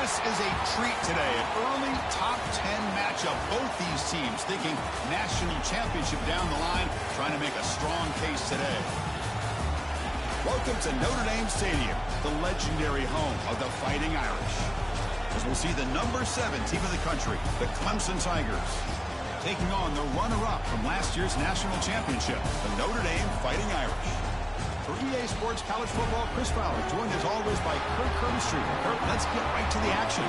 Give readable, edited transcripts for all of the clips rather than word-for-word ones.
This is a treat today. An early top 10 matchup. Both these teams thinking national championship down the line, trying to make a strong case today. Welcome to Notre Dame Stadium, the legendary home of the Fighting Irish. As we'll see the number 7 team in the country, the Clemson Tigers, taking on the runner-up from last year's national championship, the Notre Dame Fighting Irish. For EA Sports College Football, Chris Fowler, joined as always by Kirk Herbstreit. Kirk, let's get right to the action.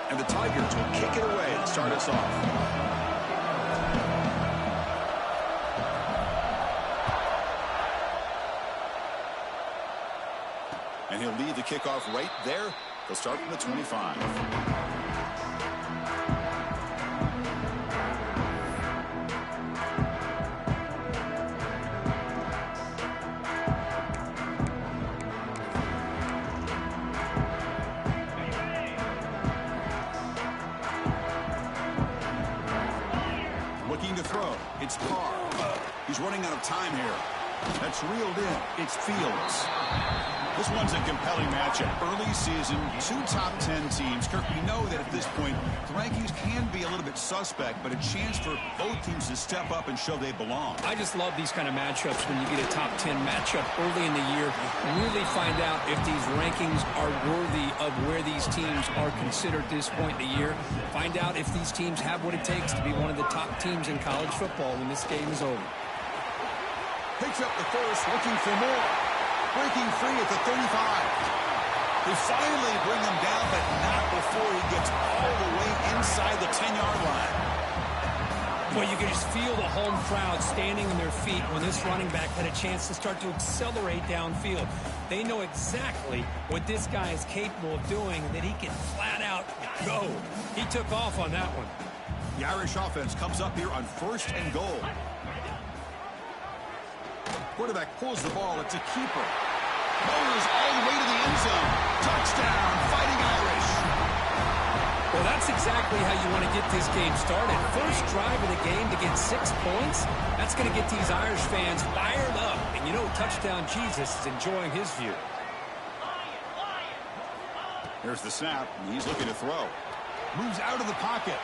And the Tigers will kick it away and start us off. And he'll lead the kickoff right there. He'll start from the 25. Looking to throw. It's Carr. He's running out of time here. That's reeled in. It's Fields. This one's a compelling matchup. Early season, 2 top 10 teams. Kirk, we know that at this point, the rankings can be a little bit suspect, but a chance for both teams to step up and show they belong. I just love these kind of matchups when you get a top 10 matchup early in the year. Really find out if these rankings are worthy of where these teams are considered at this point in the year. Find out if these teams have what it takes to be one of the top teams in college football when this game is over. Picks up the first, looking for more. Breaking free at the 35. They finally bring him down, but not before he gets all the way inside the 10-yard line. Well, you can just feel the home crowd standing on their feet when this running back had a chance to start to accelerate downfield. They know exactly what this guy is capable of doing, and that he can flat out go. He took off on that one. The Irish offense comes up here on 1st and goal. Quarterback pulls the ball. It's a keeper. Motors all the way to the end zone. Touchdown, Fighting Irish. Well, that's exactly how you want to get this game started. First drive of the game to get 6 points. That's going to get these Irish fans fired up. And you know, Touchdown Jesus is enjoying his view. Here's the snap. He's looking to throw. Moves out of the pocket.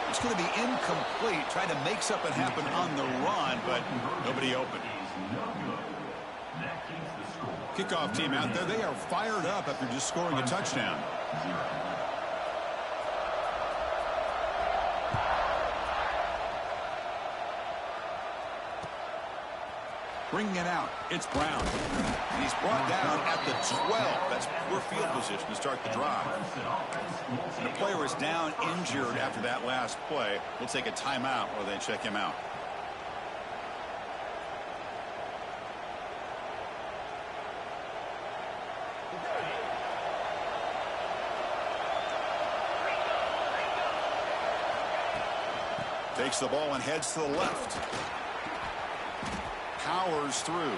It's going to be incomplete. Tried to make something happen on the run, but nobody open. Kickoff team out there. They are fired up after just scoring a touchdown. Bringing it out. It's Brown. And he's brought down at the 12. That's poor field position to start the drive. And the player is down injured after that last play. We'll take a timeout while they check him out. Takes the ball and heads to the left. Powers through.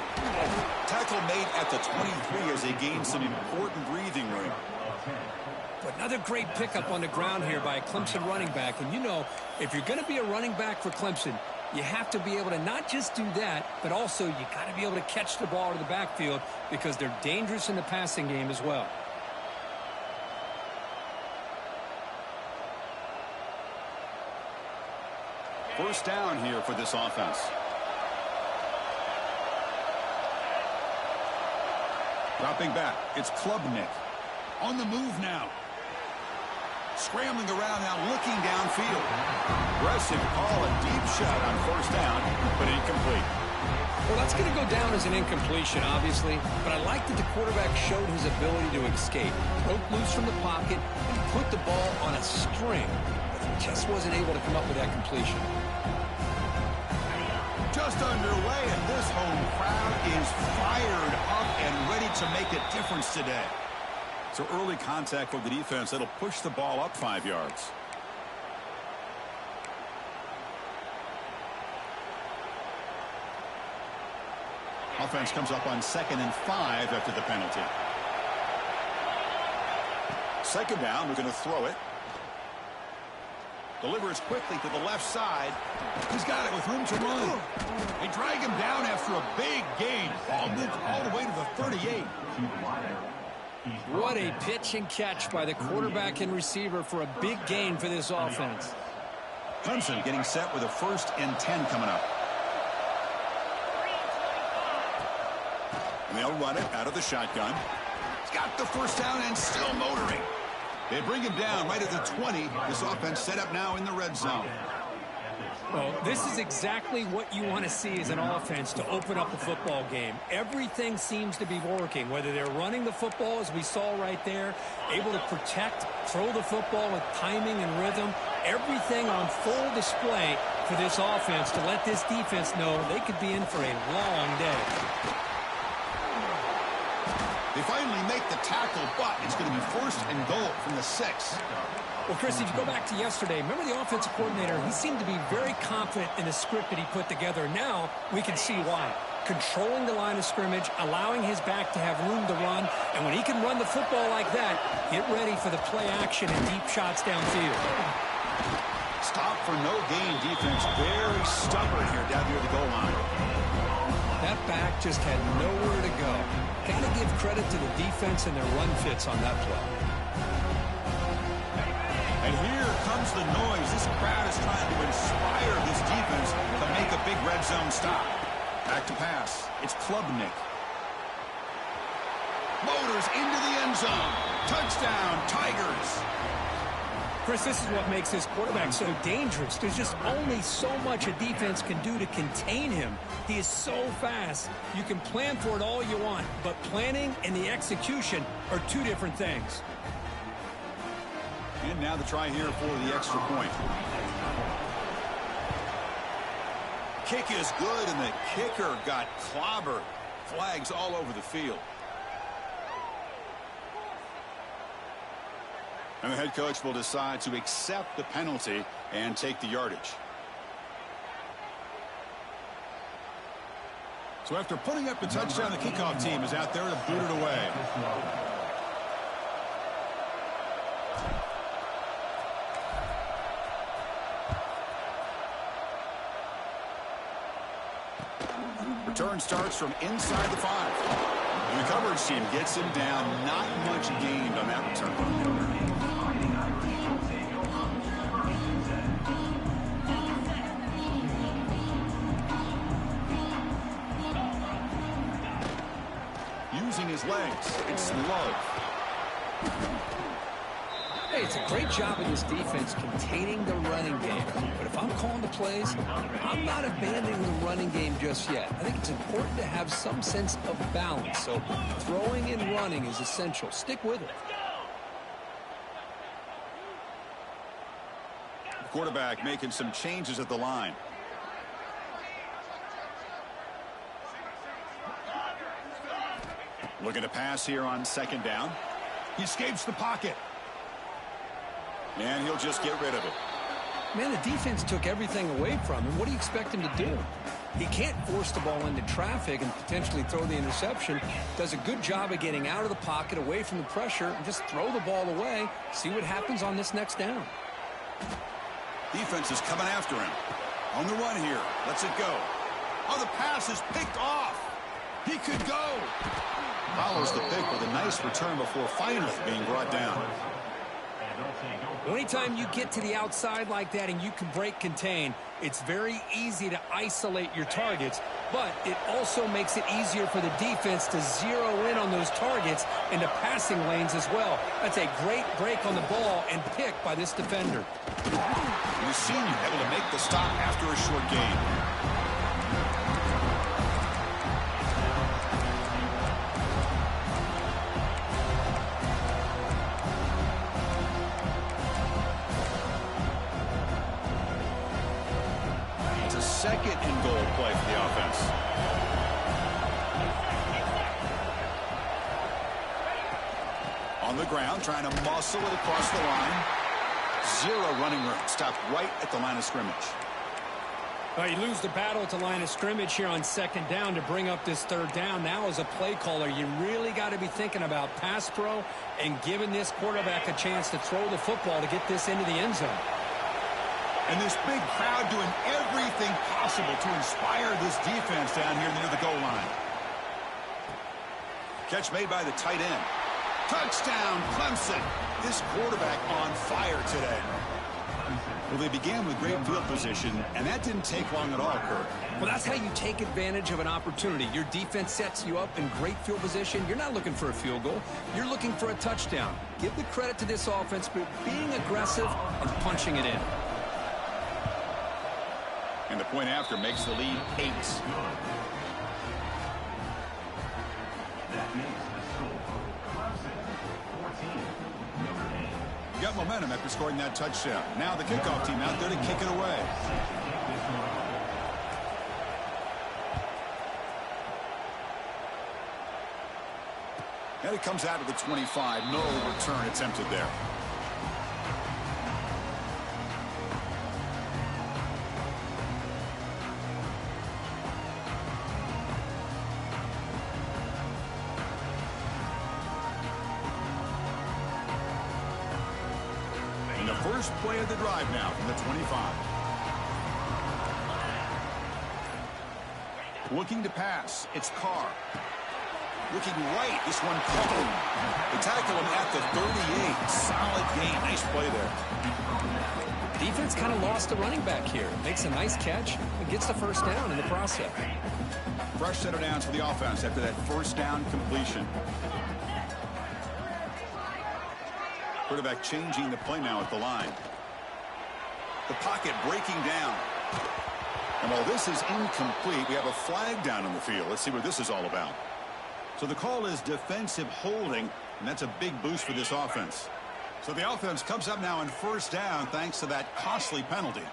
Tackle made at the 23 as they gain some important breathing room. But another great pickup on the ground here by a Clemson running back. And you know, if you're going to be a running back for Clemson, you have to be able to not just do that, but also you got to be able to catch the ball to the backfield because they're dangerous in the passing game as well. First down here for this offense. Dropping back, it's Klubnik. On the move now. Scrambling around now, looking downfield. Aggressive call, a deep shot on first down, but incomplete. Well, that's going to go down as an incompletion, obviously, but I like that the quarterback showed his ability to escape. Broke loose from the pocket and put the ball on a string, but he just wasn't able to come up with that completion. Just underway, and this home crowd is fired up and ready to make a difference today. So early contact for the defense, that'll push the ball up 5 yards. Offense comes up on 2nd and 5 after the penalty. 2nd down, we're going to throw it. Delivers quickly to the left side. He's got it with room to run. They drag him down after a big gain. Ball moved all the way to the 38. What a pitch and catch by the quarterback and receiver for a big gain for this offense. Clemson getting set with a 1st and 10 coming up. And they'll run it out of the shotgun. He's got the 1st down and still motoring. They bring him down right at the 20. This offense set up now in the red zone. Well, this is exactly what you want to see as an offense to open up a football game. Everything seems to be working, whether they're running the football, as we saw right there, able to protect, throw the football with timing and rhythm. Everything on full display for this offense to let this defense know they could be in for a long day. They finally make the tackle, but it's going to be 1st and goal from the 6. Well, Chris, if you go back to yesterday, remember the offensive coordinator, he seemed to be very confident in the script that he put together. Now we can see why. Controlling the line of scrimmage, allowing his back to have room to run, and when he can run the football like that, get ready for the play action and deep shots downfield. Stop for no gain defense. Very stubborn here down near the goal line. That back just had nowhere to go. Got to give credit to the defense and their run fits on that play. And here comes the noise. This crowd is trying to inspire this defense to make a big red zone stop. Back to pass. It's Klubnik. Motors into the end zone. Touchdown, Tigers. Chris, this is what makes this quarterback so dangerous. There's just only so much a defense can do to contain him. He is so fast. You can plan for it all you want, but planning and the execution are two different things. And now the try here for the extra point. Kick is good, and the kicker got clobbered. Flags all over the field. And the head coach will decide to accept the penalty and take the yardage. So after putting up the touchdown, the kickoff team is out there to boot it away. Return starts from inside the 5. And the coverage team gets him down. Not much gained on that return. Using his legs. It's Love. Hey, it's a great job of this defense containing the running game. But if I'm calling the plays, I'm not abandoning the running game just yet. I think it's important to have some sense of balance. So throwing and running is essential. Stick with it. The quarterback making some changes at the line. Looking to pass here on 2nd down. He escapes the pocket. And he'll just get rid of it. Man, the defense took everything away from him. What do you expect him to do? He can't force the ball into traffic and potentially throw the interception. Does a good job of getting out of the pocket, away from the pressure, and just throw the ball away. See what happens on this next down. Defense is coming after him. On the run here. Lets it go. Oh, the pass is picked off. He could go. Follows the pick with a nice return before finally being brought down. Anytime you get to the outside like that and you can break contain, it's very easy to isolate your targets, but it also makes it easier for the defense to zero in on those targets into passing lanes as well. That's a great break on the ball and pick by this defender. The senior able to make the stop after a short gain. Second and goal play for the offense. On the ground, trying to muscle it across the line. Zero running room. Stopped right at the line of scrimmage. Well, you lose the battle at the line of scrimmage here on second down to bring up this third down. Now, as a play caller, you really got to be thinking about pass pro and giving this quarterback a chance to throw the football to get this into the end zone. And this big crowd doing everything possible to inspire this defense down here near the goal line. Catch made by the tight end. Touchdown, Clemson. This quarterback on fire today. Well, they began with great field position, and that didn't take long at all, Kurt. Well, that's how you take advantage of an opportunity. Your defense sets you up in great field position. You're not looking for a field goal. You're looking for a touchdown. Give the credit to this offense for being aggressive and punching it in. And the point after makes the lead 8. Got momentum after scoring that touchdown. Now the kickoff team out there to kick it away. And it comes out of the 25. No return attempted there. First play of the drive now from the 25. Looking to pass. It's Carr. Looking right. This one covered. They tackle him at the 38. Solid gain. Nice play there. Defense kind of lost the running back here. Makes a nice catch and gets the first down in the process. Fresh set of downs for the offense after that first down completion. Quarterback changing the play now at the line. The pocket breaking down. And while this is incomplete, we have a flag down on the field. Let's see what this is all about. So the call is defensive holding, and that's a big boost for this offense. So the offense comes up now on first down thanks to that costly penalty.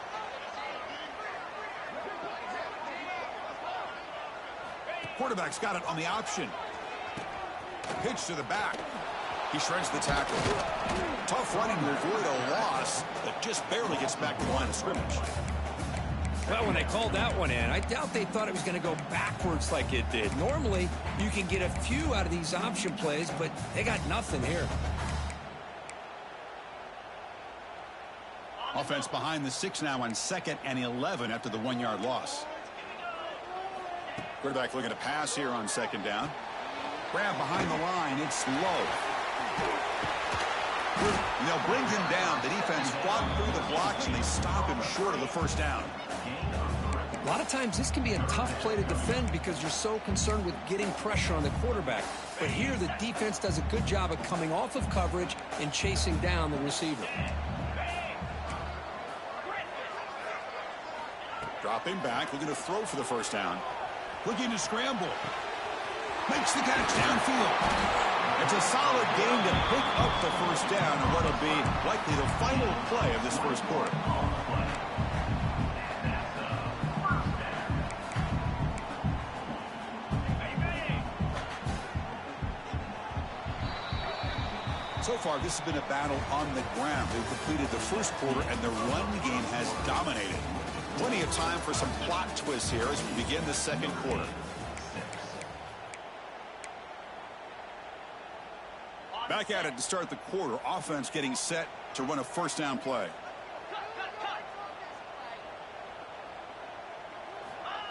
Quarterback's got it on the option. Pitch to the back. He shreds the tackle. Tough running to avoid a loss, but just barely gets back to the line of scrimmage. Well, when they called that one in, I doubt they thought it was going to go backwards like it did. Normally, you can get a few out of these option plays, but they got nothing here. Offense behind the 6 now on 2nd and 11 after the 1-yard loss. Quarterback looking to pass here on 2nd down. Grab behind the line. It's low. And they'll bring him down. The defense fought through the blocks, and they stop him short of the first down. A lot of times this can be a tough play to defend because you're so concerned with getting pressure on the quarterback. But here the defense does a good job of coming off of coverage and chasing down the receiver. Dropping back, looking to throw for the first down. Looking to scramble. Makes the catch downfield. It's a solid gain to pick up the first down and what'll be likely the final play of this first quarter. So far, this has been a battle on the ground. They've completed the first quarter, and the run game has dominated. Plenty of time for some plot twists here as we begin the second quarter. Back at it to start the quarter. Offense getting set to run a first down play.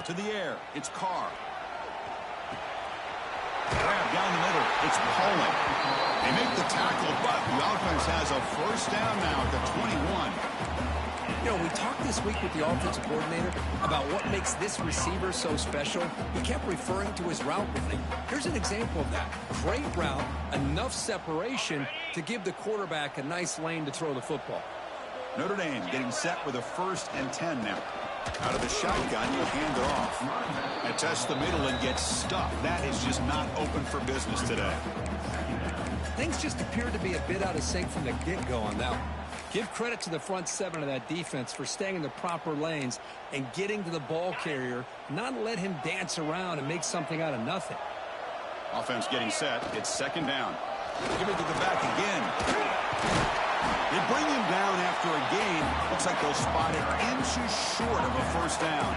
To the air. It's Carr. Grab down the middle. It's Poland. They make the tackle, but the offense has a first down now at the 21. You know, we talked this week with the offensive coordinator about what makes this receiver so special. He kept referring to his route running. Here's an example of that. Great route, enough separation to give the quarterback a nice lane to throw the football. Notre Dame getting set with a 1st and 10 now. Out of the shotgun, you hand it off. And test the middle and get stuffed. That is just not open for business today. Things just appeared to be a bit out of sync from the get-go on that one. Give credit to the front 7 of that defense for staying in the proper lanes and getting to the ball carrier, not let him dance around and make something out of nothing. Offense getting set. It's 2nd down. Give it to the back again. They bring him down after a gain. Looks like they'll spot it inches short of a first down.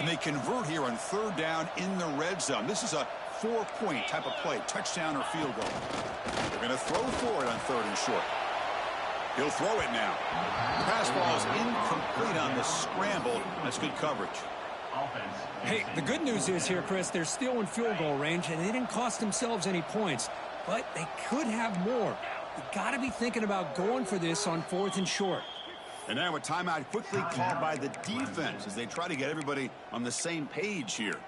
And they convert here on third down in the red zone. This is a 4-point type of play, touchdown or field goal. They're going to throw for it on third and short. He'll throw it now. The pass ball is incomplete on the scramble. That's good coverage. Hey, the good news is here, Chris, they're still in field goal range, and they didn't cost themselves any points. But they could have more. You got to be thinking about going for this on fourth and short. And now a timeout quickly called by the defense as they try to get everybody on the same page here.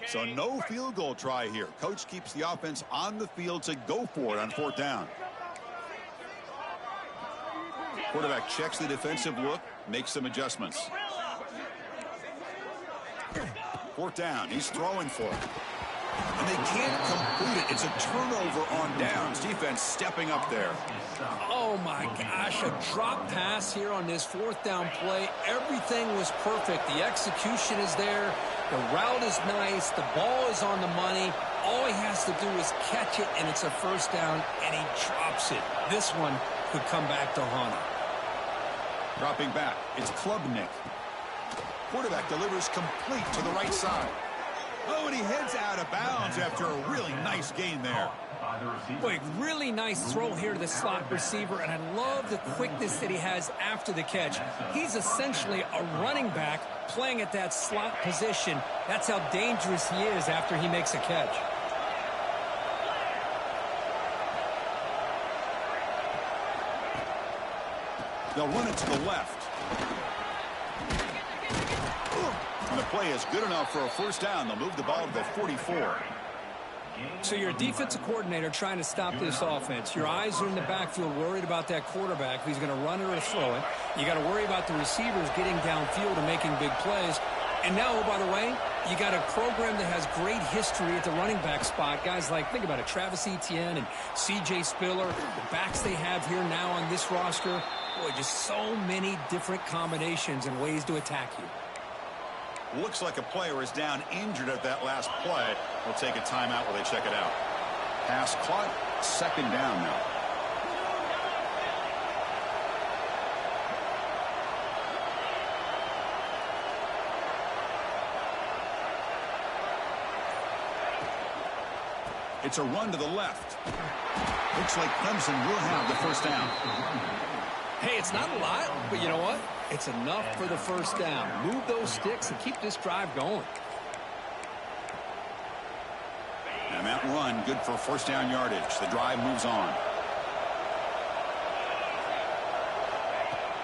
So no field goal try here. Coach keeps the offense on the field to go for it on fourth down. Quarterback checks the defensive look, makes some adjustments. Fourth down, he's throwing for it. And they can't complete it. It's a turnover on downs. Defense stepping up there. Oh, my gosh, a drop pass here on this fourth down play. Everything was perfect. The execution is there. The route is nice. The ball is on the money. All he has to do is catch it, and it's a first down, and he drops it. This one could come back to haunt him. Dropping back, it's Klubnik. Quarterback delivers complete to the right side. Oh, and he heads out of bounds after a really nice gain there. Boy, really nice throw here to the slot receiver, and I love the quickness that he has after the catch. He's essentially a running back playing at that slot position. That's how dangerous he is after he makes a catch. They'll run it to the left. And the play is good enough for a first down. They'll move the ball to the 44. So you're a defensive coordinator trying to stop this offense. Your eyes are in the backfield worried about that quarterback who's going to run it or throw it. You got to worry about the receivers getting downfield and making big plays. And now, oh, by the way, you got a program that has great history at the running back spot. Guys like, think about it, Travis Etienne and C.J. Spiller, the backs they have here now on this roster. Boy, just so many different combinations and ways to attack you. Looks like a player is down injured at that last play. We'll take a timeout while they check it out. Pass caught. Second down now. It's a run to the left. Looks like Clemson will have the first down. Hey, it's not a lot, but you know what? It's enough for the first down. Move those sticks and keep this drive going. And that run, good for first down yardage. The drive moves on.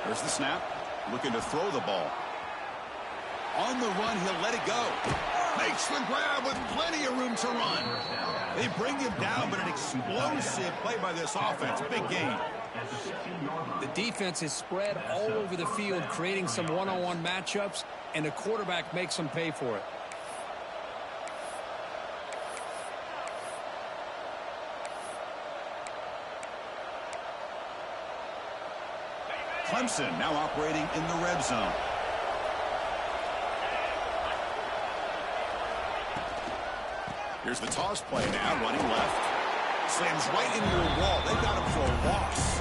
There's the snap. Looking to throw the ball. On the run, he'll let it go. Makes the grab with plenty of room to run. They bring him down, but an explosive play by this offense. Big gain. The defense is spread all over the field, creating some one-on-one matchups, and the quarterback makes them pay for it. Clemson now operating in the red zone. Here's the toss play now, running left. Slams right into your wall. They got him for a loss.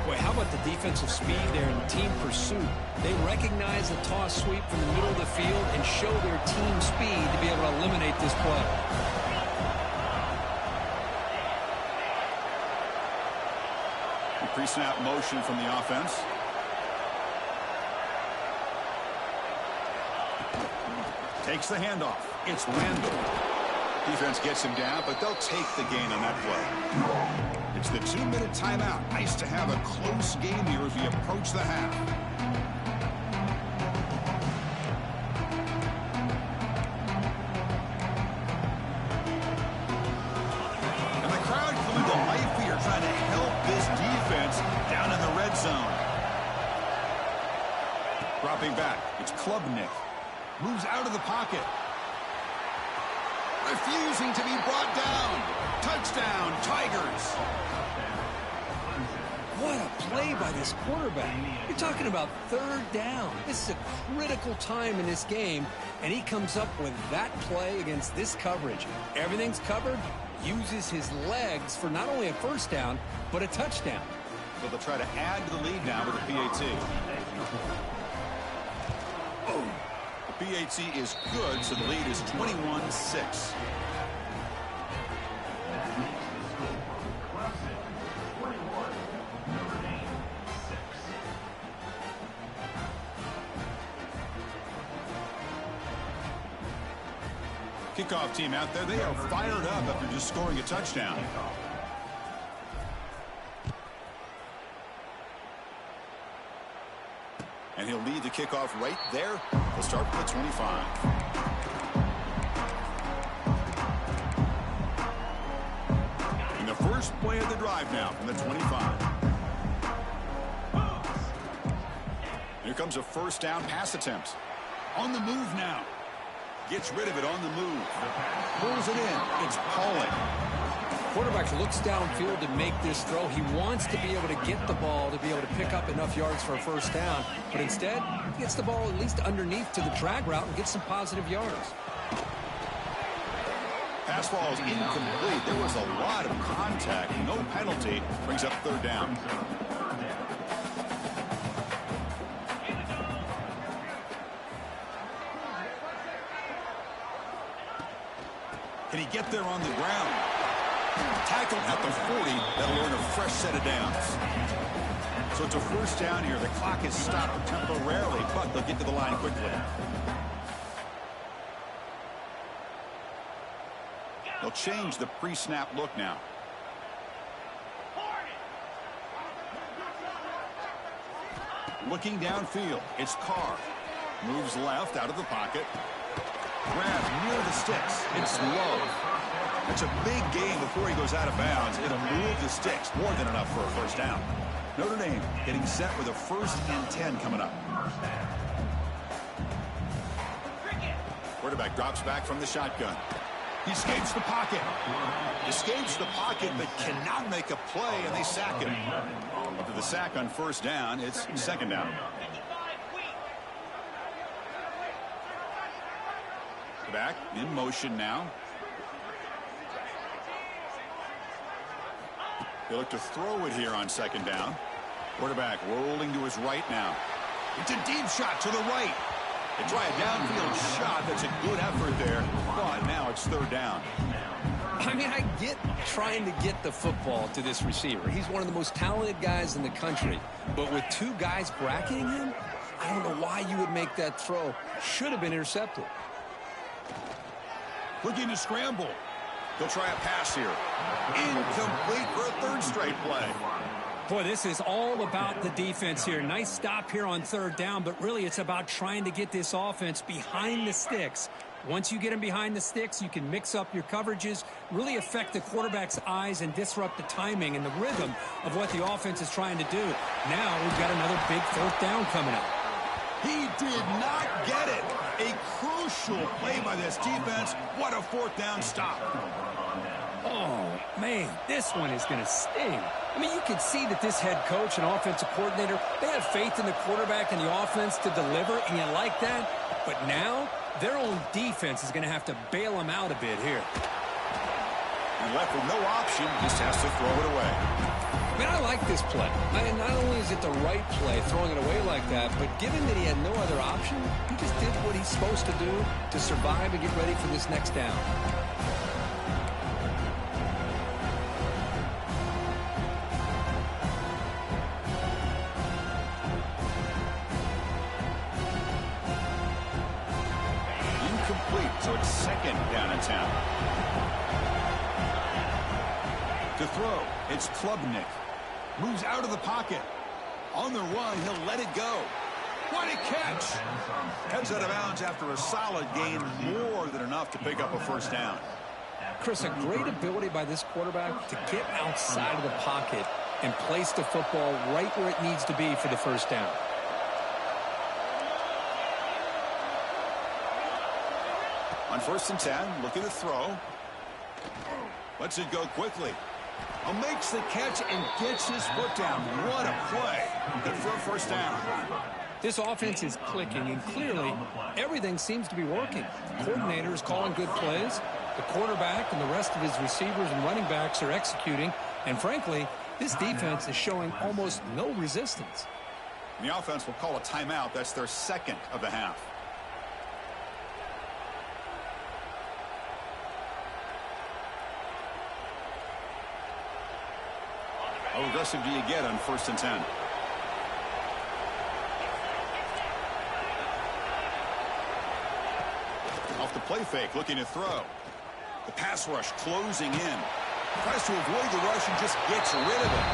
Boy, how about the defensive speed there in team pursuit? They recognize the toss sweep from the middle of the field and show their team speed to be able to eliminate this play. Pre-snap motion from the offense. Takes the handoff. It's Randall. Defense gets him down, but they'll take the gain on that play. It's the 2-minute timeout. Nice to have a close game here as we approach the half. And the crowd coming to life here, trying to help this defense Dropping back, it's Klubnik. Moves out of the pocket. Refusing to be brought down. Touchdown, Tigers. What a play by this quarterback. You're talking about third down. This is a critical time in this game, and he comes up with that play against this coverage. Everything's covered, uses his legs for not only a first down, but a touchdown. So they'll try to add to the lead now with a PAT. The PAT is good, so the lead is 21-6. Kickoff team out there, they are fired up after just scoring a touchdown. And he'll lead the kickoff right there. They'll start with the 25. And the first play of the drive now from the 25. Here comes a first down pass attempt. On the move now. Gets rid of it on the move. Pulls it in. It's Pauling. Quarterback looks downfield to make this throw. He wants to be able to get the ball to be able to pick up enough yards for a first down. But instead, he gets the ball at least underneath to the drag route and gets some positive yards. Pass ball is incomplete. There was a lot of contact. No penalty. Brings up third down. Can he get there on the ground? Tackled at the 40. That'll earn a fresh set of downs. So it's a first down here. The clock is stopped temporarily, but they'll get to the line quickly. They'll change the pre-snap look now. Looking downfield, it's Carr. Moves left out of the pocket. Grab near the sticks. It's low. It's a big gain before he goes out of bounds. It'll move the sticks. More than enough for a first down. Notre Dame getting set with a 1st and 10 coming up. Quarterback drops back from the shotgun. He escapes the pocket. Escapes the pocket, but cannot make a play, and they sack him. After the sack on first down, it's second down. Back in motion now. They look to throw it here on second down. Quarterback rolling to his right now. It's a deep shot to the right. They try a downfield shot. That's a good effort there. But now it's third down. I mean, I get trying to get the football to this receiver. He's one of the most talented guys in the country. But with two guys bracketing him, I don't know why you would make that throw. Should have been intercepted. Looking to scramble. They'll try a pass here. Incomplete for a third straight play. Boy, this is all about the defense here. Nice stop here on third down, but really it's about trying to get this offense behind the sticks. Once you get them behind the sticks, you can mix up your coverages, really affect the quarterback's eyes and disrupt the timing and the rhythm of what the offense is trying to do. Now we've got another big fourth down coming up. He did not get it. A crucial play by this defense. What a fourth down stop. Oh, man, this one is going to sting. I mean, you can see that this head coach and offensive coordinator, they have faith in the quarterback and the offense to deliver, and you like that. But now, their own defense is going to have to bail them out a bit here. And left with no option, just has to throw it away. Man, I like this play. I mean, not only is it the right play, throwing it away like that, but given that he had no other option, he just did what he's supposed to do to survive and get ready for this next down. Incomplete, so it's second down and 10. To throw, it's Klubnik. Moves out of the pocket. On the run, he'll let it go. What a catch! Heads out of bounds after a solid gain, more than enough to pick up a first down. Chris, a great ability by this quarterback to get outside of the pocket and place the football right where it needs to be for the first down. On 1st and 10, looking to throw. Lets it go quickly. Makes the catch and gets his foot down. What a play. Good for a first down. This offense is clicking, and clearly everything seems to be working. The coordinator is calling good plays. The quarterback and the rest of his receivers and running backs are executing. And frankly, this defense is showing almost no resistance. And the offense will call a timeout. That's their second of the half. How aggressive do you get on 1st and 10? Off the play fake, looking to throw. The pass rush closing in. Tries to avoid the rush and just gets rid of it.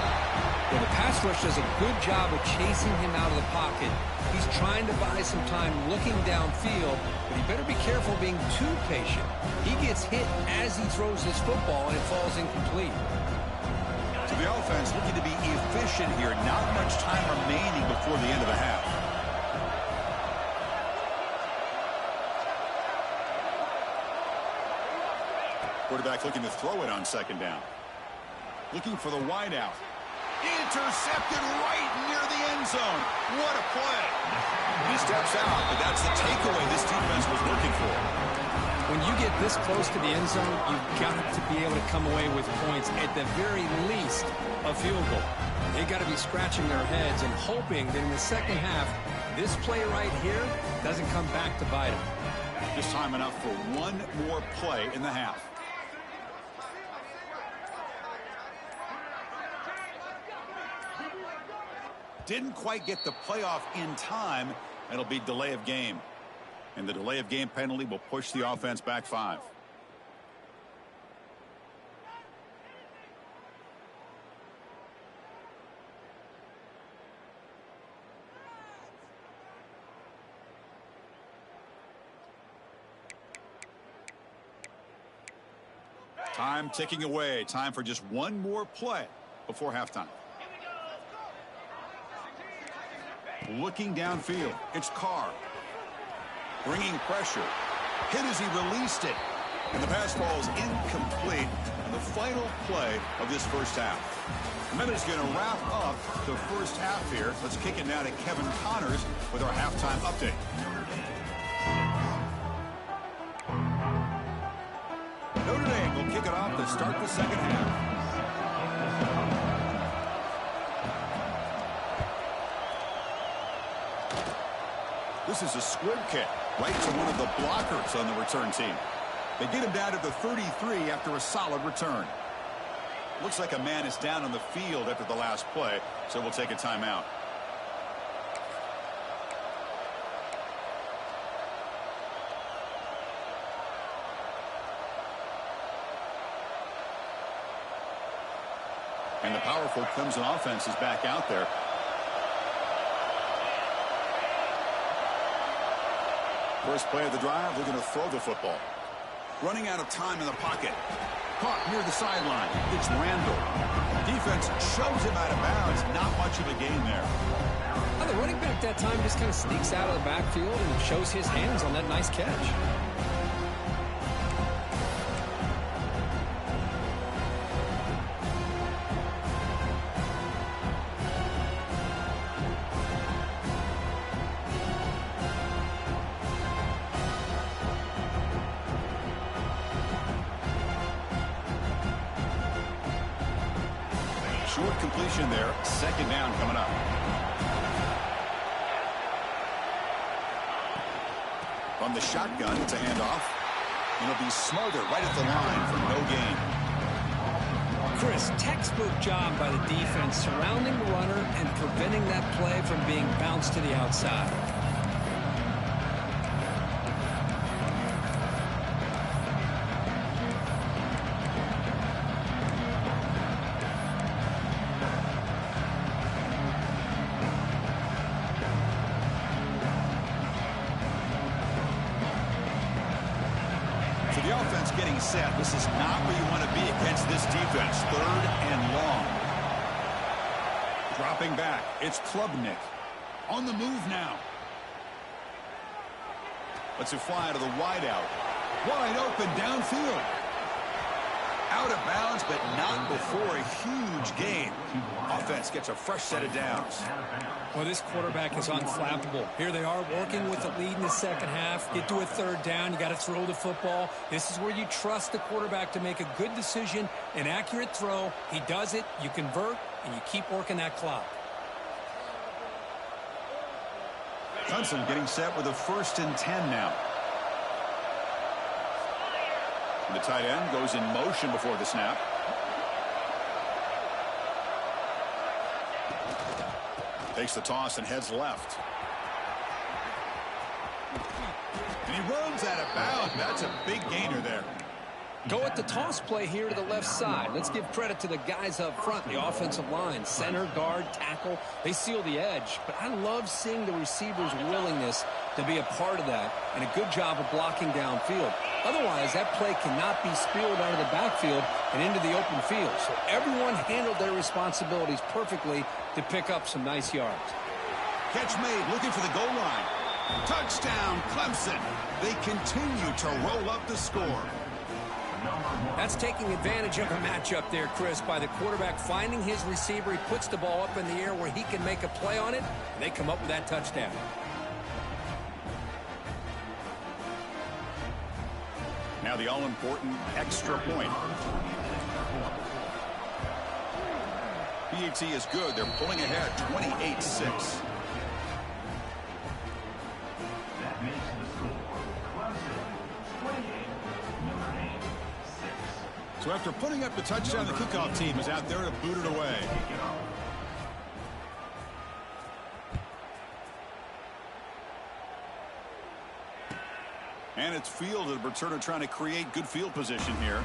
Well, the pass rush does a good job of chasing him out of the pocket. He's trying to buy some time looking downfield, but he better be careful being too patient. He gets hit as he throws his football, and it falls incomplete. So the offense looking to be efficient here. Not much time remaining before the end of the half. Quarterback looking to throw it on 2nd down. Looking for the wide out. Intercepted right near the end zone. What a play. He steps out, but that's the takeaway this defense was looking for. When you get this close to the end zone, you've got to be able to come away with points, at the very least a field goal. They've got to be scratching their heads and hoping that in the second half, this play right here doesn't come back to bite them. Just time enough for one more play in the half. Didn't quite get the playoff in time. It'll be delay of game. And the delay of game penalty will push the offense back 5. Time ticking away. Time for just one more play before halftime. Looking downfield. It's Carr. Bringing pressure. Hit as he released it. And the pass falls incomplete on the final play of this first half. And that is going to wrap up the first half here. Let's kick it now to Kevin Connors with our halftime update. Notre Dame will kick it off to start the second half. This is a squib kick right to one of the blockers on the return team. They get him down to the 33 after a solid return. Looks like a man is down on the field after the last play, so we'll take a timeout. And the powerful Clemson offense is back out there. First play of the drive, they're going to throw the football. Running out of time in the pocket. Caught near the sideline. It's Randall. Defense shoves him out of bounds. Not much of a gain there. Well, the running back that time just kind of sneaks out of the backfield and shows his hands on that nice catch. Short completion there. 2nd down coming up. From the shotgun, it's a handoff. And it'll be Smother right at the line for no gain. Chris, textbook job by the defense surrounding the runner and preventing that play from being bounced to the outside. The offense getting set. This is not where you want to be against this defense. 3rd and long. Dropping back. It's Klubnik. On the move now. Lets it fly to the wideout. Wide open downfield. Out of bounds, but not before a huge gain. Offense gets a fresh set of downs. Well, this quarterback is unflappable. Here they are working with the lead in the second half. Get to a third down. You got to throw the football. This is where you trust the quarterback to make a good decision, an accurate throw. He does it, you convert, and you keep working that clock. Clemson getting set with a 1st and 10 now. The tight end goes in motion before the snap. Takes the toss and heads left. And he runs out of bounds. That's a big gainer there. Go at the toss play here to the left side. Let's give credit to the guys up front, the offensive line, center, guard, tackle. They seal the edge. But I love seeing the receiver's willingness to be a part of that and a good job of blocking downfield. Otherwise, that play cannot be spilled out of the backfield and into the open field. So everyone handled their responsibilities perfectly to pick up some nice yards. Catch made, looking for the goal line. Touchdown, Clemson. They continue to roll up the score. That's taking advantage of a matchup there, Chris, by the quarterback finding his receiver. He puts the ball up in the air where he can make a play on it, and they come up with that touchdown. Now the all-important extra point. PAT is good. They're pulling ahead 28-6. So after putting up the touchdown, the kickoff team is out there to boot it away. And it's fielded. Returner trying to create good field position here.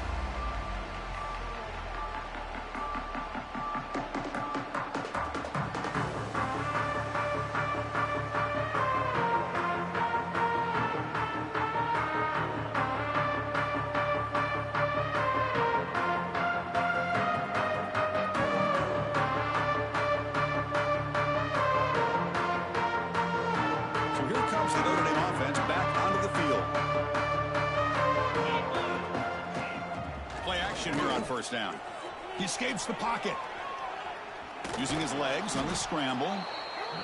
Here on first down. He escapes the pocket. Using his legs on the scramble.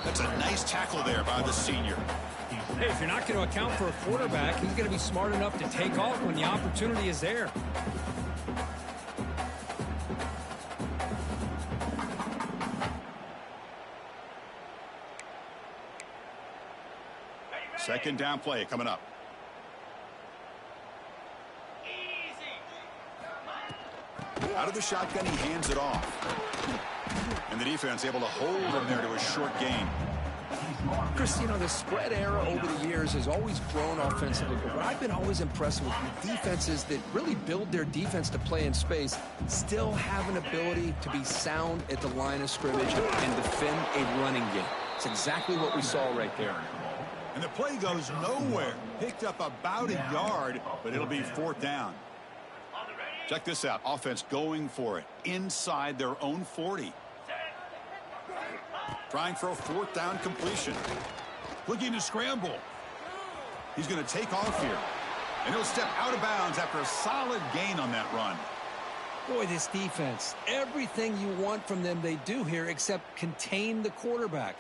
That's a nice tackle there by the senior. Hey, if you're not going to account for a quarterback, he's going to be smart enough to take off when the opportunity is there. Second down play coming up. Out of the shotgun, he hands it off. And the defense able to hold him there to a short gain. Chris, you know, the spread era over the years has always grown offensively, but what I've been always impressed with defenses that really build their defense to play in space still have an ability to be sound at the line of scrimmage and defend a running game. It's exactly what we saw right there. And the play goes nowhere. Picked up about a yard, but it'll be fourth down. Check this out. Offense going for it inside their own 40. Trying for a fourth down completion. Looking to scramble. He's going to take off here. And he'll step out of bounds after a solid gain on that run. Boy, this defense, everything you want from them they do here except contain the quarterback.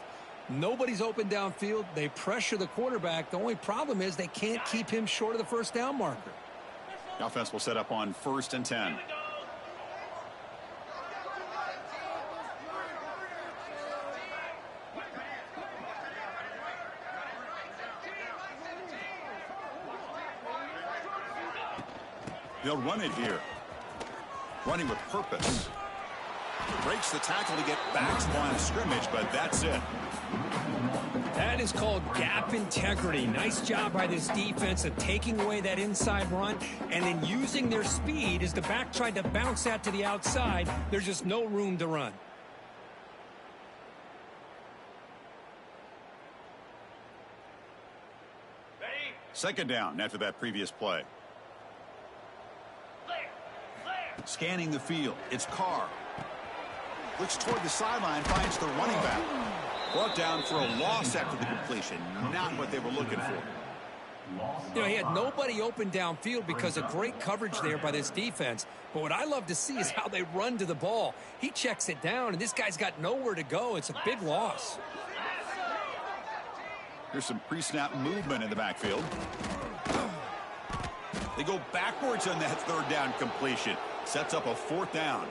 Nobody's open downfield. They pressure the quarterback. The only problem is they can't keep him short of the first down marker. The offense will set up on 1st and 10. They'll run it here. Running with purpose. Breaks the tackle to get back to the line of scrimmage, but that's it. That is called gap integrity. Nice job by this defense of taking away that inside run and then using their speed as the back tried to bounce that to the outside. There's just no room to run. Second down after that previous play. Scanning the field. It's Carr. Looks toward the sideline, finds the running back. Brought down for a loss after the completion. Not what they were looking for. You know, he had nobody open downfield because of great coverage there by this defense. But what I love to see is how they run to the ball. He checks it down, and this guy's got nowhere to go. It's a big loss. Here's some pre-snap movement in the backfield. They go backwards on that third down completion. Sets up a fourth down.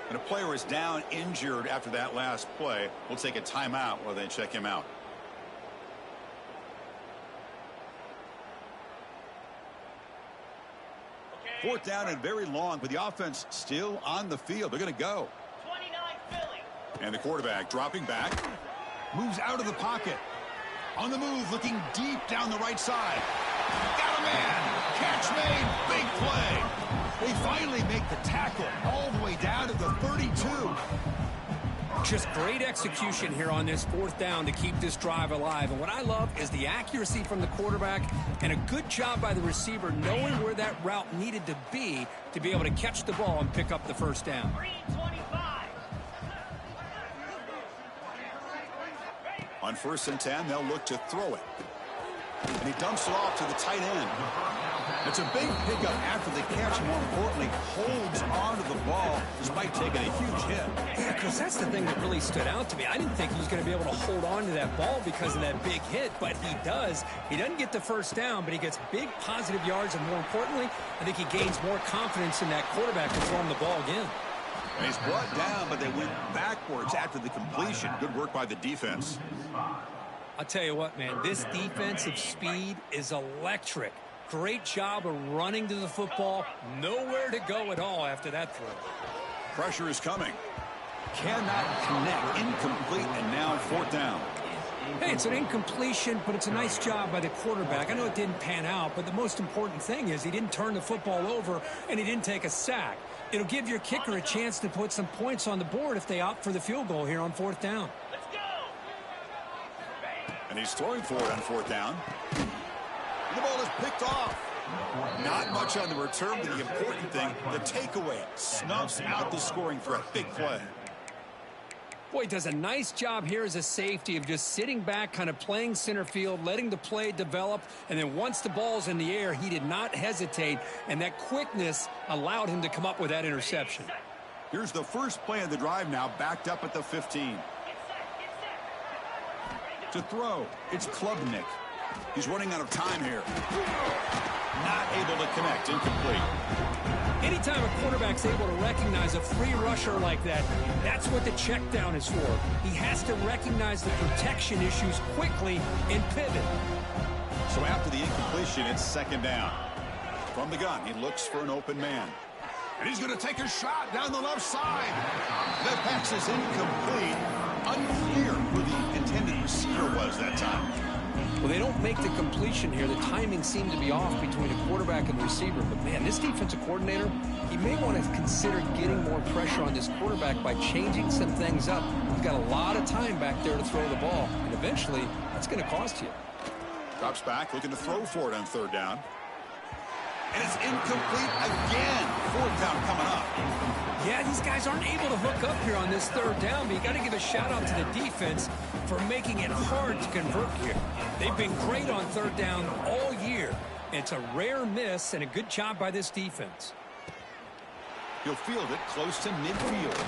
And a player is down injured after that last play. We'll take a timeout while they check him out. Fourth down and very long, but the offense still on the field. They're going to go. 29 Philly. And the quarterback dropping back. Moves out of the pocket. On the move, looking deep down the right side. Got a man. Catch made. Big play. They finally make the tackle all the way down to the 32. Just great execution here on this fourth down to keep this drive alive. And what I love is the accuracy from the quarterback and a good job by the receiver knowing where that route needed to be able to catch the ball and pick up the first down. 325. On 1st and 10, they'll look to throw it. And he dumps it off to the tight end. It's a big pickup after the catch, and more importantly, holds onto the ball despite taking a huge hit. Yeah, because that's the thing that really stood out to me. I didn't think he was going to be able to hold on to that ball because of that big hit, but he does. He doesn't get the first down, but he gets big positive yards, and more importantly, I think he gains more confidence in that quarterback to throw him the ball again. And he's brought down, but they went backwards after the completion. Good work by the defense. I'll tell you what, man, this defensive speed is electric. Great job of running to the football. Nowhere to go at all after that throw. Pressure is coming. Cannot connect. Incomplete, and now fourth down. Hey, it's an incompletion, but it's a nice job by the quarterback. I know it didn't pan out, but the most important thing is he didn't turn the football over, and he didn't take a sack. It'll give your kicker a chance to put some points on the board if they opt for the field goal here on fourth down. Let's go. And he's throwing for it on fourth down. The ball is picked off. Not much on the return, but the important thing, the takeaway, snuffs out the scoring threat. Big play. Boy, he does a nice job here as a safety of just sitting back, kind of playing center field, letting the play develop, and then once the ball's in the air, he did not hesitate, and that quickness allowed him to come up with that interception. Here's the first play of the drive now, backed up at the 15. To throw, it's Klubnik. He's running out of time here. Not able to connect, incomplete. Anytime a quarterback's able to recognize a free rusher like that, that's what the check down is for. He has to recognize the protection issues quickly and pivot. So after the incompletion, it's second down. From the gun, he looks for an open man. And he's going to take a shot down the left side. That pass is incomplete. Unclear who the intended receiver was that time. Well, they don't make the completion here. The timing seemed to be off between a quarterback and the receiver. But, man, this defensive coordinator, he may want to consider getting more pressure on this quarterback by changing some things up. He's got a lot of time back there to throw the ball. And eventually, that's going to cost you. Drops back, looking to throw for it on third down. And it's incomplete again. Fourth down coming up. Yeah, these guys aren't able to hook up here on this third down, but you got to give a shout-out to the defense for making it hard to convert here. They've been great on third down all year. It's a rare miss and a good job by this defense. He'll field it close to midfield.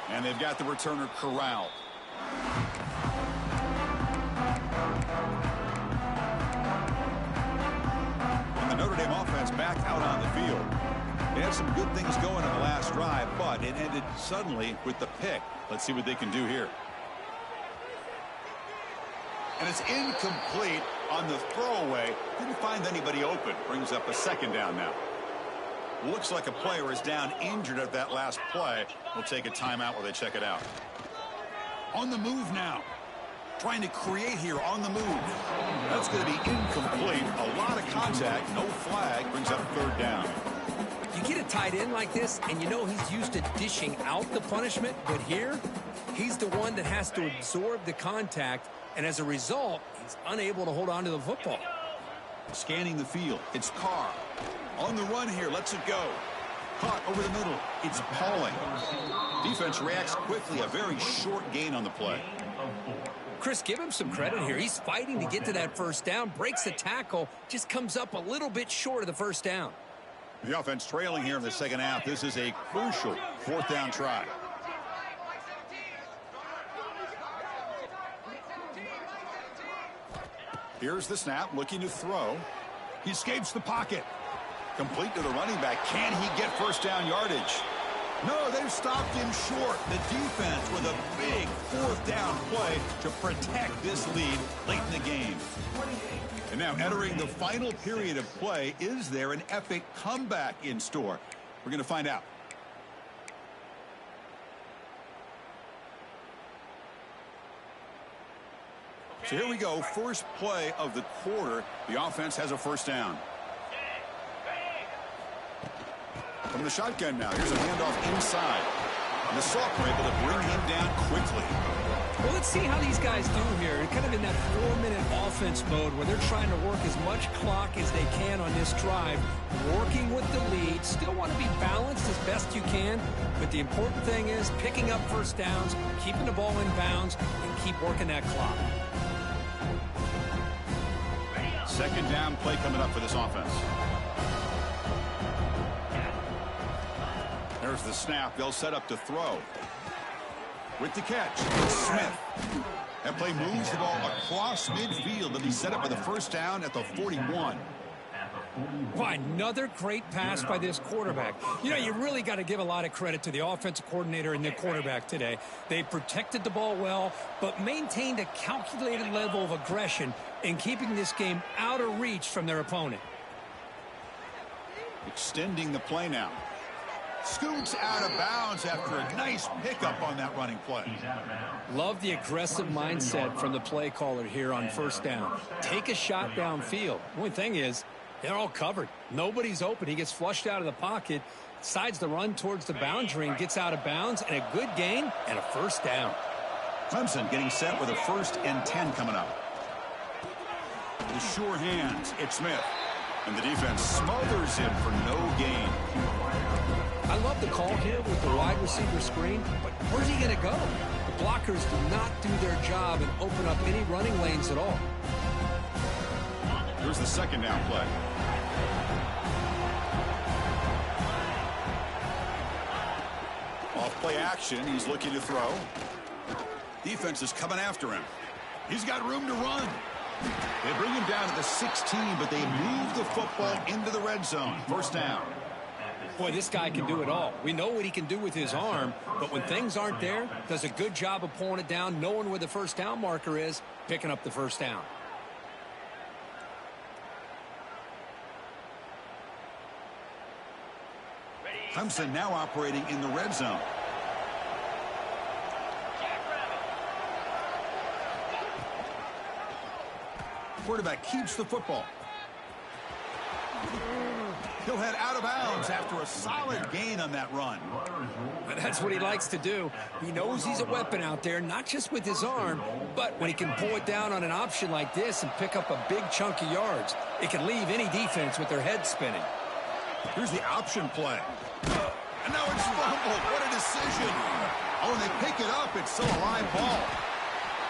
And they've got the returner corralled. And the Notre Dame offense back out on the field. They had some good things going in the last drive, but it ended suddenly with the pick. Let's see what they can do here. And it's incomplete on the throwaway. Didn't find anybody open. Brings up a second down now. Looks like a player is down injured at that last play. We'll take a timeout while they check it out. On the move now. Trying to create here on the move. That's going to be incomplete. A lot of contact. No flag. Brings up third down. You get a tight end like this, and you know he's used to dishing out the punishment, but here, he's the one that has to absorb the contact, and as a result, he's unable to hold on to the football. Scanning the field. It's Carr. On the run here. Lets it go. Caught over the middle. It's Pauling. Defense reacts quickly. A very short gain on the play. Chris, give him some credit here. He's fighting to get to that first down, breaks the tackle, just comes up a little bit short of the first down. The offense trailing here in the second half. This is a crucial fourth down try. Here's the snap, looking to throw. He escapes the pocket. Complete to the running back. Can he get first down yardage? No, they've stopped him short. The defense with a big fourth down play to protect this lead late in the game. And now entering the final period of play, is there an epic comeback in store? We're going to find out. So here we go, first play of the quarter. The offense has a first down. From the shotgun now, here's a handoff inside. And the Salk were able to bring him down quickly. Well, let's see how these guys do here. They're kind of in that 4-minute offense mode where they're trying to work as much clock as they can on this drive, working with the lead. Still want to be balanced as best you can, but the important thing is picking up first downs, keeping the ball in bounds, and keep working that clock. Second down play coming up for this offense. There's the snap. They'll set up to throw. With the catch, Smith. That play moves the ball across midfield. They'll be set up with a first down at the 41. Why, another great pass by this quarterback. You know, you really got to give a lot of credit to the offensive coordinator and the quarterback today. They protected the ball well, but maintained a calculated level of aggression in keeping this game out of reach from their opponent. Extending the play now. Scoots out of bounds after a nice pickup on that running play. Love the aggressive mindset from the play caller here on first down. Take a shot downfield. One thing is, they're all covered. Nobody's open. He gets flushed out of the pocket, decides to run towards the boundary and gets out of bounds, and a good gain and a first down. Clemson getting set with a 1st and 10 coming up. With sure hands, it's Smith. And the defense smothers him for no gain. I love the call here with the wide receiver screen, but where's he going to go? The blockers do not do their job and open up any running lanes at all. Here's the second down play. Off play action, he's looking to throw. Defense is coming after him. He's got room to run. They bring him down at the 16, but they move the football into the red zone. First down. Boy, this guy can do it all. We know what he can do with his arm, but when things aren't there, does a good job of pulling it down, knowing where the first down marker is, picking up the first down. Clemson now operating in the red zone. Quarterback keeps the football. He'll head out of bounds after a solid gain on that run. But that's what he likes to do. He knows he's a weapon out there, not just with his arm, but when he can pull it down on an option like this and pick up a big chunk of yards, it can leave any defense with their head spinning. Here's the option play. And now it's fumbled. What a decision. Oh, and they pick it up. It's still a live ball.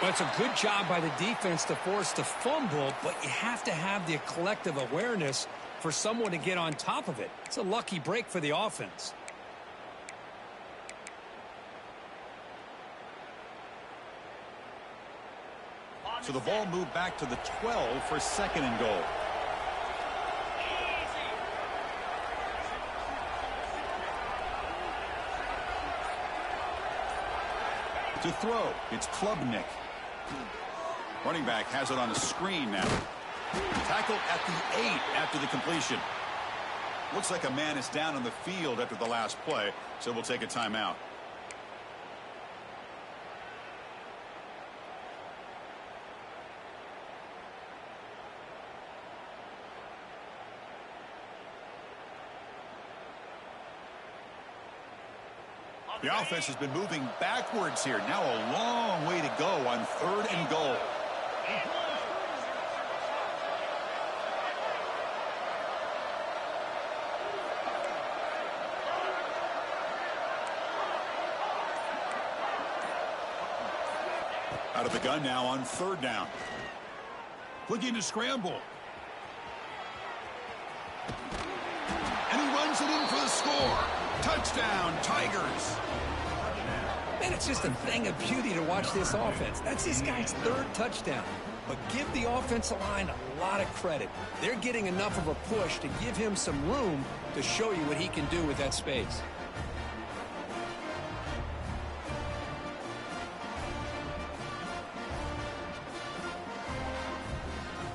Well, it's a good job by the defense to force the fumble, but you have to have the collective awareness for someone to get on top of it. It's a lucky break for the offense. So the ball moved back to the 12 for 2nd and goal. To throw, it's Klubnik. Running back has it on the screen now. Tackled at the 8 after the completion. Looks like a man is down on the field after the last play, so we'll take a timeout. The offense has been moving backwards here. Now a long way to go on 3rd and goal. Out of the gun now on 3rd down. Looking to scramble. And he runs it in for the score. Touchdown, Tigers. Man, it's just a thing of beauty to watch this offense. That's this guy's 3rd touchdown. But give the offensive line a lot of credit. They're getting enough of a push to give him some room to show you what he can do with that space.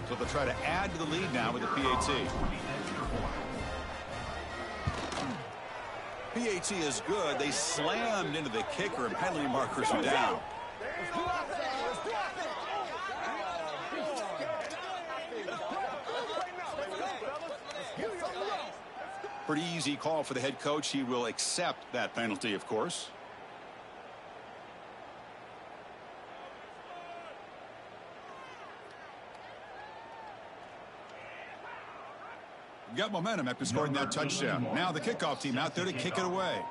So they'll try to add to the lead now with the PAT. PAT is good. They slammed into the kicker, and penalty markers are down. Pretty easy call for the head coach. He will accept that penalty, of course. Got momentum after scoring that touchdown. Now the kickoff team out there to kick it away.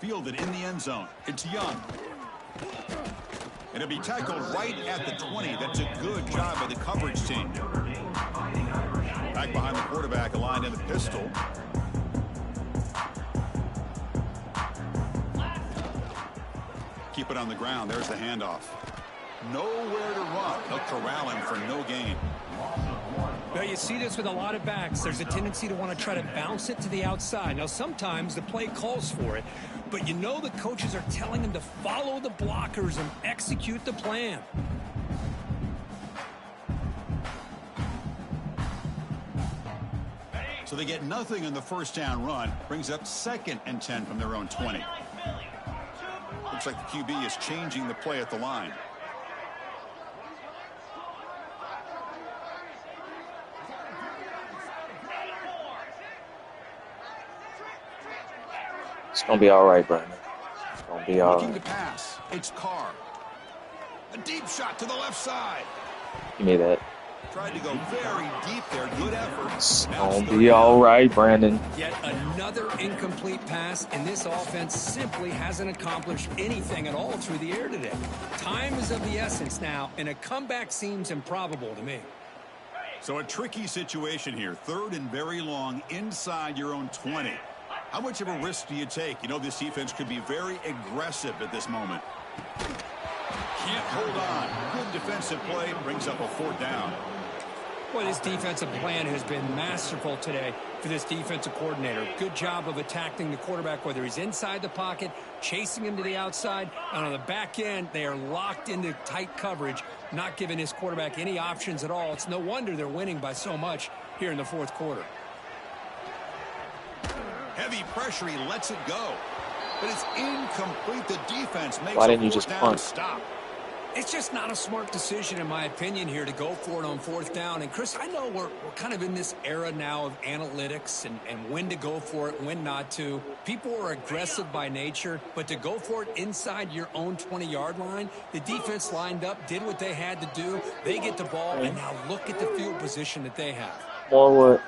Fielded in the end zone. It's Young. And it'll be tackled right at the 20. That's a good job by the coverage team. Back behind the quarterback, aligned in the pistol. Keep it on the ground. There's the handoff. Nowhere to run. They'll corral him for no gain. Now, you see this with a lot of backs. There's a tendency to want to try to bounce it to the outside. Now, sometimes the play calls for it, but you know the coaches are telling them to follow the blockers and execute the plan. So they get nothing on the 1st down run. Brings up 2nd and 10 from their own 20. Looks like the QB is changing the play at the line. It's going to be all right, Brandon. It's going to be all Looking right. to pass. It's Carr. A deep shot to the left side. Give me that. Tried to go very deep there. Good effort. It's going to be all right, Brandon. Yet another incomplete pass, and this offense simply hasn't accomplished anything at all through the air today. Time is of the essence now, and a comeback seems improbable to me. So a tricky situation here. 3rd and very long inside your own 20. How much of a risk do you take? You know, this defense could be very aggressive at this moment. Can't hold on. Good defensive play. Brings up a 4th down. Boy, this defensive plan has been masterful today for this defensive coordinator. Good job of attacking the quarterback, whether he's inside the pocket, chasing him to the outside, and on the back end, they are locked into tight coverage, not giving his quarterback any options at all. It's no wonder they're winning by so much here in the 4th quarter. Heavy pressure, he lets it go. But it's incomplete. The defense makes Why didn't you a 4th just down punt? stop. It's just not a smart decision, in my opinion, here to go for it on 4th down. And, Chris, I know we're kind of in this era now of analytics and when to go for it, when not to. People are aggressive by nature, but to go for it inside your own 20-yard line, the defense lined up, did what they had to do. They get the ball, and now look at the field position that they have. More what?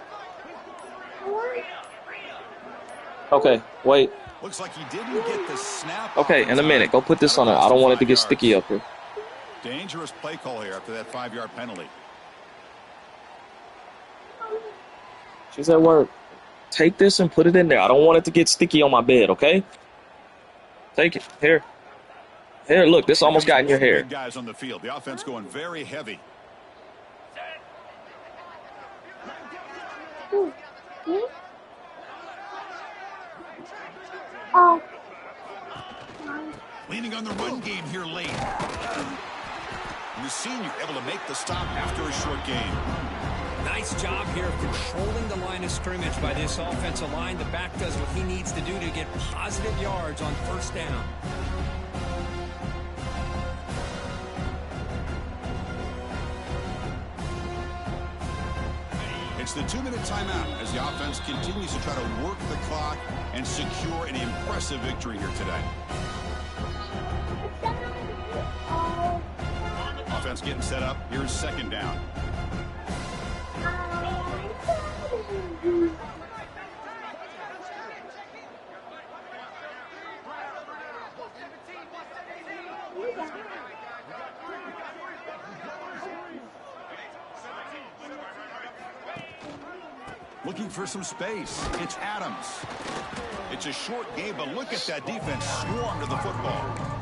Okay, wait. Looks like he didn't get the snap. Okay, in a minute. Go put this on it. I don't want it to get sticky up here. Dangerous play call here after that 5-yard penalty. She's at work. Take this and put it in there. I don't want it to get sticky on my bed, okay? Take it. Here. Here, look. This almost got in your hair. Big guys on the field. The offense going very heavy. Leaning on the run game here late. And the senior able to make the stop after a short gain. Nice job here of controlling the line of scrimmage by this offensive line. The back does what he needs to do to get positive yards on 1st down. It's the 2-minute timeout as the offense continues to try to work the clock and secure an impressive victory here today. Defense getting set up. Here's second down. Looking for some space. It's Adams. It's a short game, but look at that defense swarm to the football.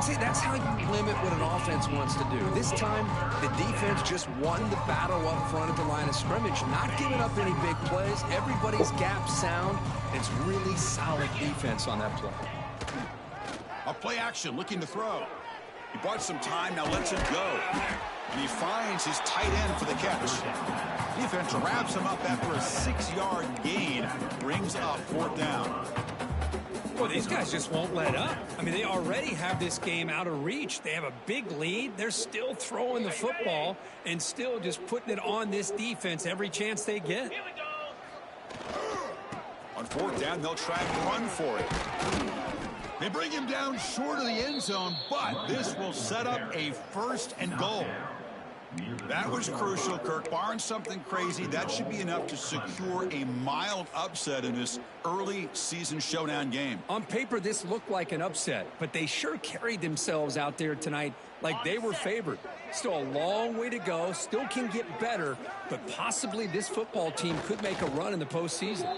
See, that's how you limit what an offense wants to do. This time, the defense just won the battle up front at the line of scrimmage, not giving up any big plays. Everybody's gap sound. It's really solid defense on that play. A play action, looking to throw. He bought some time, now lets it go. And he finds his tight end for the catch. Defense wraps him up after a 6-yard gain. Brings up fourth down. Well, these guys just won't let up. I mean, they already have this game out of reach. They have a big lead. They're still throwing the football and still just putting it on this defense every chance they get. Here we go. On fourth down, they'll try and run for it. They bring him down short of the end zone, but this will set up a first and goal. That was crucial, Kirk. Barring something crazy, that should be enough to secure a mild upset in this early season showdown game. On paper, this looked like an upset, but they sure carried themselves out there tonight like they were favored. Still a long way to go, still can get better, but possibly this football team could make a run in the postseason.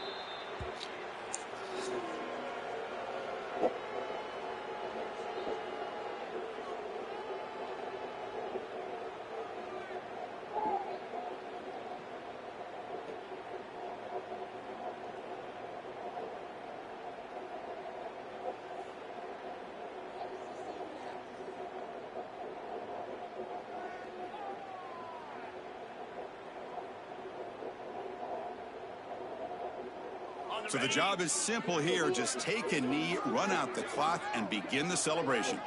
So the job is simple here. Just take a knee, run out the clock, and begin the celebration.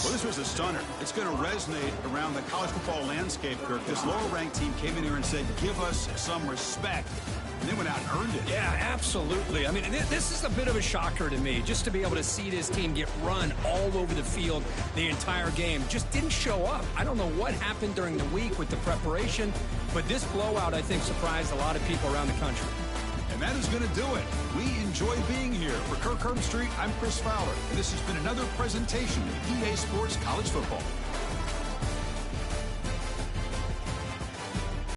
Well, this was a stunner. It's going to resonate around the college football landscape, Kirk. This lower-ranked team came in here and said, give us some respect. And they went out and earned it. Yeah, absolutely. I mean, this is a bit of a shocker to me, just to be able to see this team get run all over the field the entire game. Just didn't show up. I don't know what happened during the week with the preparation, but this blowout, I think, surprised a lot of people around the country. And that is going to do it. We enjoy being here. For Kirk Herbstreit, I'm Chris Fowler, and this has been another presentation of EA Sports College Football.